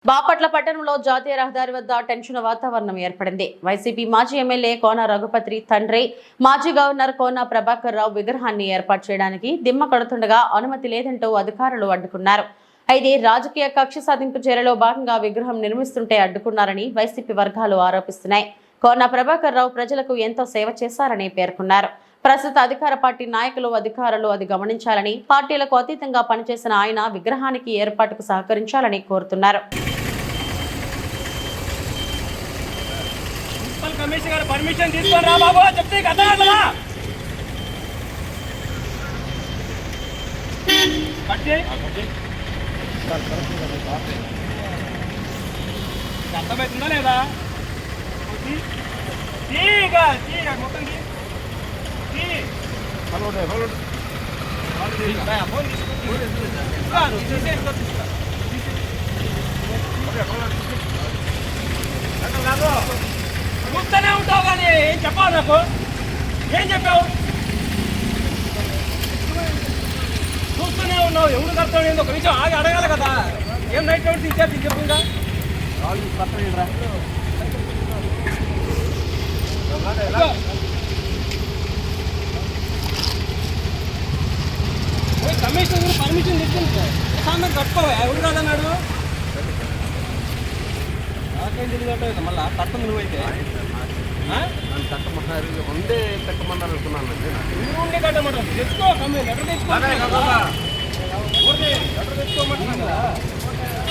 బాపట్ల పట్టణంలో జాతీయ రహదారి వద్ద టెన్షన్ వాతావరణం ఏర్పడింది. వైసీపీ మాజీ ఎమ్మెల్యే కోన రఘుపతి తండ్రి మాజీ గవర్నర్ కోన ప్రభాకర్ రావు విగ్రహాన్ని ఏర్పాటు చేయడానికి దిమ్మ కడుతుండగా అనుమతి లేదంటూ అధికారులు అడ్డుకున్నారు. అయితే రాజకీయ కక్ష సాధింపు చర్యలో భాగంగా విగ్రహం నిర్మిస్తుంటే అడ్డుకున్నారని వైసీపీ వర్గాలు ఆరోపిస్తున్నాయి. కోన ప్రభాకర్ రావు ప్రజలకు ఎంతో సేవ చేశారని పేర్కొన్నారు. ప్రస్తుత అధికార పార్టీ నాయకులు అధికారులు అది గమనించాలని, పార్టీలకు అతీతంగా పనిచేసిన ఆయన విగ్రహానికి ఏర్పాటుకు సహకరించాలని కోరుతున్నారు. కమిషనర్ పర్మిషన్ తీసుకొని రా బాబు చెప్తే కదా అర్థమవుతుందా లేదా? మొత్తం చూస్తూనే ఉంటావు కానీ ఏం చెప్పావు నాకు? ఏం చెప్పావు? చూస్తూనే ఉన్నావు. ఎవరు కడతావు? నేను ఒక నిమిషం ఆగి అడగాలి కదా. ఏం నైట్ అవుట్ ఇచ్చారు చెప్పుగా కమిషన్ పర్మిషన్ తీసుకుంటా సామెత కట్టుకోవా? ఎవరు కాదన్నాడు? నాకేం తెలియదు. మళ్ళా కట్టం నువ్వైతే కట్టమన్నారు ఉండే కట్టమన్నారు అనుకున్నాను. ఉండే కట్టమంటారు. తెచ్చుకో కమ్మి ఎక్కడ తెచ్చుకోవాలి. ఎక్కడ తెచ్చుకోమంటున్నా కదా.